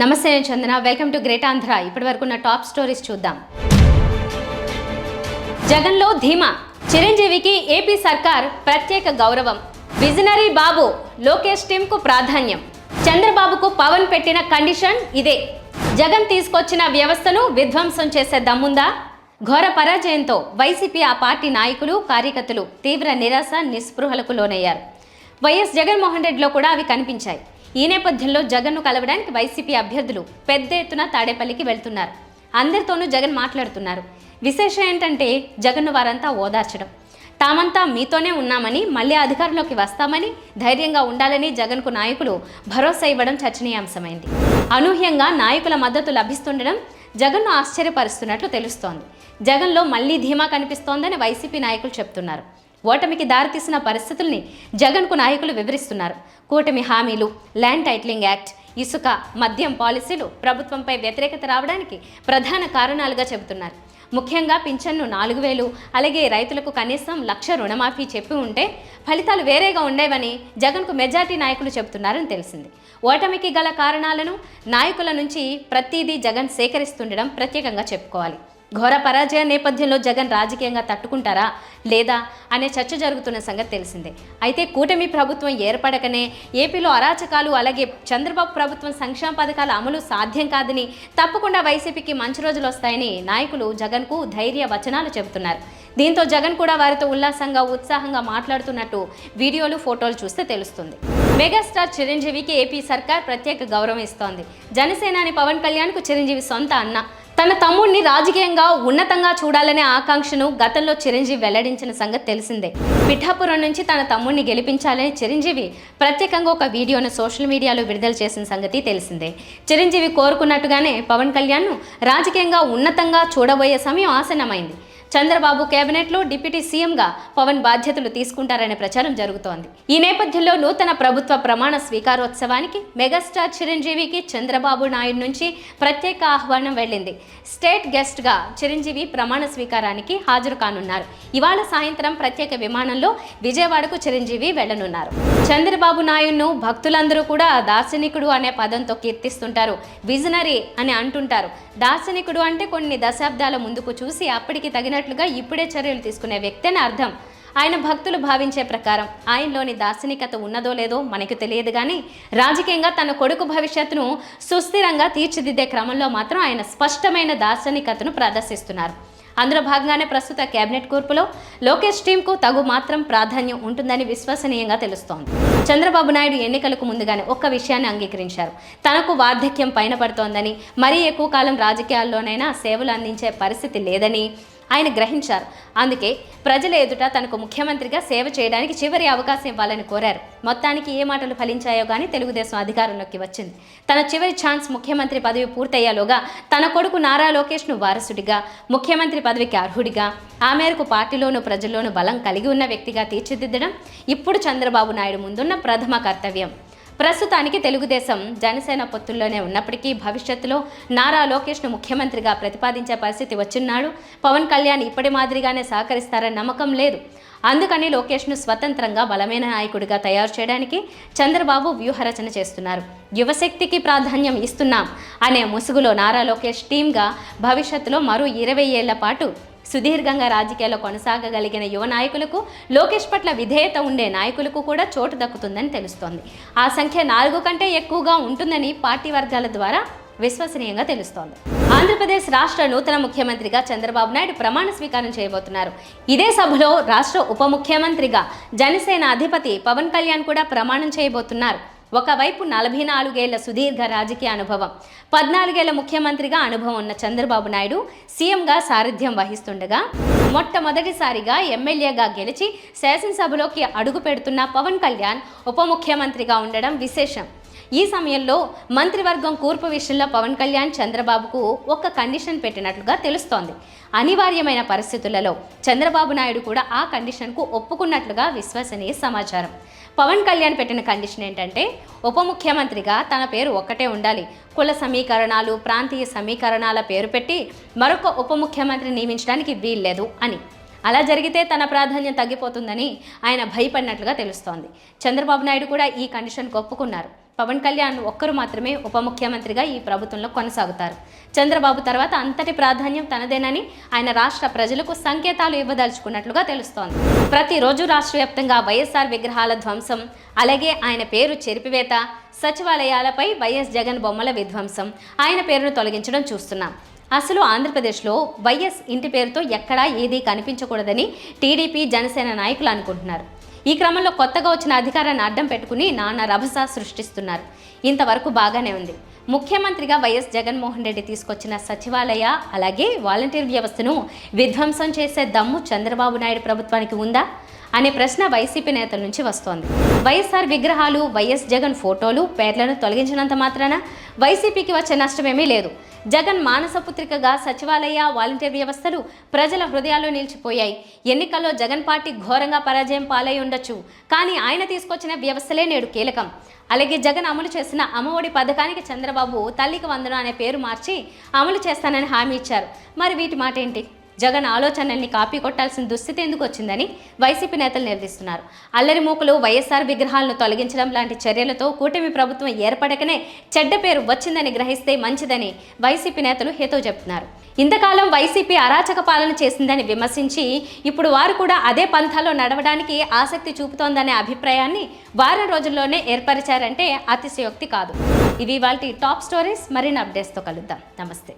నమస్తే నేను Chandana. Welcome to great Andhra. ఇప్పటివరకు ఉన్న టాప్ స్టోరీస్ చూద్దాం. జగన్లో ధీమా, చిరంజీవికి ఏపీ సర్కార్ ప్రత్యేక గౌరవం. విజనరీ బాబు లోకేష్ టీంకు ప్రాధాన్యం. చంద్రబాబుకు పవన్ పెట్టిన కండిషన్ ఇదే. జగన్ తీసుకొచ్చిన వ్యవస్థను విధ్వంసం చేసే దమ్ముందా? ఘోర పరాజయంతో వైసీపీ ఆ పార్టీ నాయకులు కార్యకర్తలు తీవ్ర నిరాశ నిస్పృహలకు లోనయ్యారు. వైఎస్ జగన్మోహన్ రెడ్డిలో కూడా అవి కనిపించాయి. ఈ నేపథ్యంలో జగన్ను కలవడానికి వైసీపీ అభ్యర్థులు పెద్ద ఎత్తున తాడేపల్లికి వెళ్తున్నారు. అందరితోనూ జగన్ మాట్లాడుతున్నారు. విశేషం ఏంటంటే జగన్ను వారంతా ఓదార్చడం, తామంతా మీతోనే ఉన్నామని, మళ్ళీ అధికారంలోకి వస్తామని, ధైర్యంగా ఉండాలని జగన్కు నాయకులు భరోసా ఇవ్వడం చర్చనీయాంశమైంది. అనూహ్యంగా నాయకుల మద్దతు లభిస్తుండడం జగన్ను ఆశ్చర్యపరుస్తున్నట్లు తెలుస్తోంది. జగన్లో మళ్లీ ధీమా కనిపిస్తోందని వైసీపీ నాయకులు చెప్తున్నారు. ఓటమికి దారితీసిన పరిస్థితుల్ని జగన్కు నాయకులు వివరిస్తున్నారు. కూటమి హామీలు, ల్యాండ్ టైటిలింగ్ యాక్ట్, ఇసుక, మద్యం పాలసీలు ప్రభుత్వంపై వ్యతిరేకత రావడానికి ప్రధాన కారణాలుగా చెబుతున్నారు. ముఖ్యంగా పింఛన్ను 4,000, అలాగే రైతులకు కనీసం 1,00,000 రుణమాఫీ చెప్పి ఉంటే ఫలితాలు వేరేగా ఉండేవని జగన్కు మెజార్టీ నాయకులు చెబుతున్నారని తెలిసింది. ఓటమికి గల కారణాలను నాయకుల నుంచి ప్రతిదీ జగన్ సేకరిస్తుండడం ప్రత్యేకంగా చెప్పుకోవాలి. ఘోర పరాజయ నేపథ్యంలో జగన్ రాజకీయంగా తట్టుకుంటారా లేదా అనే చర్చ జరుగుతున్న సంగతి తెలిసిందే. అయితే కూటమి ప్రభుత్వం ఏర్పడకనే ఏపీలో అరాచకాలు, అలాగే చంద్రబాబు ప్రభుత్వం సంక్షేమ పథకాల అమలు సాధ్యం కాదని, తప్పకుండా వైసీపీకి మంచి రోజులు వస్తాయని నాయకులు జగన్కు ధైర్య వచనాలు చెబుతున్నారు. దీంతో జగన్ కూడా వారితో ఉల్లాసంగా, ఉత్సాహంగా మాట్లాడుతున్నట్టు వీడియోలు, ఫోటోలు చూస్తే తెలుస్తుంది. మెగాస్టార్ చిరంజీవికి ఏపీ సర్కార్ ప్రత్యేక గౌరవం ఇస్తోంది. జనసేనాని పవన్ కళ్యాణ్కు చిరంజీవి సొంత అన్న. తన తమ్ముడిని రాజకీయంగా ఉన్నతంగా చూడాలనే ఆకాంక్షను గతంలో చిరంజీవి వెల్లడించిన సంగతి తెలిసిందే. పిఠాపురం నుంచి తన తమ్ముడిని గెలిపించాలని చిరంజీవి ప్రత్యేకంగా ఒక వీడియోను సోషల్ మీడియాలో విడుదల చేసిన సంగతి తెలిసిందే. చిరంజీవి కోరుకున్నట్టుగానే పవన్ కళ్యాణ్ను రాజకీయంగా ఉన్నతంగా చూడబోయే సమయం ఆసన్నమైంది. చంద్రబాబు కేబినెట్లో డిప్యూటీ సీఎంగా పవన్ బాధ్యతలు తీసుకుంటారనే ప్రచారం జరుగుతోంది. ఈ నేపథ్యంలో నూతన ప్రభుత్వ ప్రమాణ స్వీకారోత్సవానికి మెగాస్టార్ చిరంజీవికి చంద్రబాబు నాయుడు నుంచి ప్రత్యేక ఆహ్వానం వెళ్ళింది. స్టేట్ గెస్ట్గా చిరంజీవి ప్రమాణ స్వీకారానికి హాజరు కానున్నారు. ఇవాళ సాయంత్రం ప్రత్యేక విమానంలో విజయవాడకు చిరంజీవి వెళ్లనున్నారు. చంద్రబాబు నాయుడును భక్తులందరూ కూడా దార్శనికుడు అనే పదంతో కీర్తిస్తుంటారు. విజనరీ అని అంటుంటారు. దార్శనికుడు అంటే కొన్ని దశాబ్దాల ముందుకు చూసి అప్పటికి తగినట్లుగా ఇప్పుడే చర్యలు తీసుకునే వ్యక్తి అని అర్థం. ఆయన భక్తులు భావించే ప్రకారం ఆయనలోని దార్శనికత ఉన్నదో లేదో మనకు తెలియదు, కానీ రాజకీయంగా తన కొడుకు భవిష్యత్తును సుస్థిరంగా తీర్చిదిద్దే క్రమంలో మాత్రం ఆయన స్పష్టమైన దార్శనికతను ప్రదర్శిస్తున్నారు. అందులో భాగంగానే ప్రస్తుత కేబినెట్ కూర్పులో లోకేష్ టీంకు తగు మాత్రం ప్రాధాన్యం ఉంటుందని విశ్వసనీయంగా తెలుస్తోంది. చంద్రబాబు నాయుడు ఎన్నికలకు ముందుగానే ఒక్క విషయాన్ని అంగీకరించారు. తనకు వార్ధక్యం పైన పడుతోందని, మరీ ఎక్కువ కాలం రాజకీయాల్లోనైనా సేవలు అందించే పరిస్థితి లేదని ఆయన గ్రహించారు. అందుకే ప్రజల ఎదుట తనకు ముఖ్యమంత్రిగా సేవ చేయడానికి చివరి అవకాశం ఇవ్వాలని కోరారు. మొత్తానికి ఏ మాటలు ఫలించాయో కానీ తెలుగుదేశం అధికారంలోకి వచ్చింది. తన చివరి ఛాన్స్ ముఖ్యమంత్రి పదవి పూర్తయ్యేలోగా తన కొడుకు నారా లోకేష్ను వారసుడిగా, ముఖ్యమంత్రి పదవికి అర్హుడిగా, ఆ మేరకు పార్టీలోనూ ప్రజల్లోనూ బలం కలిగి ఉన్న వ్యక్తిగా తీర్చిదిద్దడం ఇప్పుడు చంద్రబాబు నాయుడు ముందున్న ప్రథమ కర్తవ్యం. ప్రస్తుతానికి తెలుగుదేశం జనసేన పొత్తుల్లోనే ఉన్నప్పటికీ భవిష్యత్తులో నారా లోకేష్ను ముఖ్యమంత్రిగా ప్రతిపాదించే పరిస్థితి వచ్చినాడు. పవన్ కళ్యాణ్ ఇప్పటి మాదిరిగానే సహకరిస్తారని నమ్మకం లేదు. అందుకని లోకేష్ను స్వతంత్రంగా బలమైన నాయకుడిగా తయారు చేయడానికి చంద్రబాబు వ్యూహరచన చేస్తున్నారు. యువశక్తికి ప్రాధాన్యం ఇస్తున్నాం అనే ముసుగులో నారా లోకేష్ టీంగా భవిష్యత్తులో మరో 20 ఏళ్ల పాటు సుదీర్ఘంగా రాజకీయాల్లో కొనసాగగలిగిన యువ నాయకులకు, లోకేష్ పట్ల విధేయత ఉండే నాయకులకు కూడా చోటు దక్కుతుందని తెలుస్తోంది. ఆ సంఖ్య 4 కంటే ఎక్కువగా ఉంటుందని పార్టీ వర్గాల ద్వారా విశ్వసనీయంగా తెలుస్తోంది. ఆంధ్రప్రదేశ్ రాష్ట్ర నూతన ముఖ్యమంత్రిగా చంద్రబాబు నాయుడు ప్రమాణ స్వీకారం చేయబోతున్నారు. ఇదే సభలో రాష్ట్ర ఉప ముఖ్యమంత్రిగా జనసేన అధిపతి పవన్ కళ్యాణ్ కూడా ప్రమాణం చేయబోతున్నారు. ఒకవైపు 44 ఏళ్ల సుదీర్ఘ రాజకీయ అనుభవం, 14 ఏళ్ల ముఖ్యమంత్రిగా అనుభవం ఉన్న చంద్రబాబు నాయుడు సీఎంగా సారథ్యం వహిస్తుండగా, మొట్టమొదటిసారిగా ఎమ్మెల్యేగా గెలిచి శాసనసభలోకి అడుగు పెడుతున్న పవన్ కళ్యాణ్ ఉప ముఖ్యమంత్రిగా ఉండడం విశేషం. ఈ సమయంలో మంత్రివర్గం కూర్పు విషయంలో పవన్ కళ్యాణ్ చంద్రబాబుకు ఒక కండిషన్ పెట్టినట్లుగా తెలుస్తోంది. అనివార్యమైన పరిస్థితులలో చంద్రబాబు నాయుడు కూడా ఆ కండిషన్కు ఒప్పుకున్నట్లుగా విశ్వసనీయ సమాచారం. పవన్ కళ్యాణ్ పెట్టిన కండిషన్ ఏంటంటే, ఉప ముఖ్యమంత్రిగా తన పేరు ఒక్కటే ఉండాలి. కుల సమీకరణాలు, ప్రాంతీయ సమీకరణాల పేరు పెట్టి మరొక ఉప ముఖ్యమంత్రి నియమించడానికి వీల్లేదు అని. అలా జరిగితే తన ప్రాధాన్యం తగ్గిపోతుందని ఆయన భయపడినట్లుగా తెలుస్తోంది. చంద్రబాబు నాయుడు కూడా ఈ కండిషన్కు ఒప్పుకున్నారు. పవన్ కళ్యాణ్ ఒక్కరు మాత్రమే ఉప ముఖ్యమంత్రిగా ఈ ప్రభుత్వంలో కొనసాగుతారు. చంద్రబాబు తర్వాత అంతటి ప్రాధాన్యం తనదేనని ఆయన రాష్ట్ర ప్రజలకు సంకేతాలు ఇవ్వదలుచుకున్నట్లుగా తెలుస్తోంది. ప్రతిరోజు రాష్ట్ర వ్యాప్తంగా వైఎస్ఆర్ విగ్రహాల ధ్వంసం, అలాగే ఆయన పేరు చెరిపివేత, సచివాలయాలపై వైఎస్ జగన్ బొమ్మల విధ్వంసం, ఆయన పేరును తొలగించడం చూస్తున్నాం. అసలు ఆంధ్రప్రదేశ్లో వైఎస్ ఇంటి పేరుతో ఎక్కడా ఏదీ కనిపించకూడదని టీడీపీ, జనసేన నాయకులు అనుకుంటున్నారు. ఈ క్రమంలో కొత్తగా వచ్చిన అధికారాన్ని అడ్డం పెట్టుకుని నానా రభస సృష్టిస్తున్నారు. ఇంతవరకు బాగానే ఉంది. ముఖ్యమంత్రిగా వైఎస్ జగన్మోహన్ రెడ్డి తీసుకొచ్చిన సచివాలయ, అలాగే వాలంటీర్ వ్యవస్థను విధ్వంసం చేసే దమ్ము చంద్రబాబు నాయుడు ప్రభుత్వానికి ఉందా అనే ప్రశ్న వైసీపీ నేతల నుంచి వస్తోంది. వైఎస్ఆర్ విగ్రహాలు, వైఎస్ జగన్ ఫోటోలు, పేర్లను తొలగించినంత మాత్రాన వైసీపీకి వచ్చే నష్టమేమీ లేదు. జగన్ మానసపుత్రికగా సచివాలయ, వాలంటీర్ వ్యవస్థలు ప్రజల హృదయాల్లో నిలిచిపోయాయి. ఎన్నికల్లో జగన్ పార్టీ ఘోరంగా పరాజయం పాలై ఉండొచ్చు, కానీ ఆయన తీసుకొచ్చిన వ్యవస్థలే నేడు కీలకం. అలాగే జగన్ అమలు చేసిన అమ్మఒడి పథకానికి చంద్రబాబు తల్లికి వందనం అనే పేరు మార్చి అమలు చేస్తానని హామీ ఇచ్చారు. మరి వీటి మాట ఏంటి? జగన్ ఆలోచనల్ని కాపీ కొట్టాల్సిన దుస్థితి ఎందుకు వచ్చిందని వైసీపీ నేతలు నిలదీస్తున్నారు. అల్లరి మూకలు వైఎస్ఆర్ విగ్రహాలను తొలగించడం లాంటి చర్యలతో కూటమి ప్రభుత్వం ఏర్పడకనే చెడ్డ పేరు వచ్చిందని గ్రహిస్తే మంచిదని వైసీపీ నేతలు హేతో చెప్తున్నారు. ఇంతకాలం వైసీపీ అరాచక పాలన చేసిందని విమర్శించి ఇప్పుడు వారు కూడా అదే పంథాలో నడవడానికి ఆసక్తి చూపుతోందనే అభిప్రాయాన్ని వారం రోజుల్లోనే ఏర్పరిచారంటే అతిశయోక్తి కాదు. ఇవి ఇవాల్టి టాప్ స్టోరీస్. మరిన్ని అప్డేట్స్తో కలుద్దాం. నమస్తే.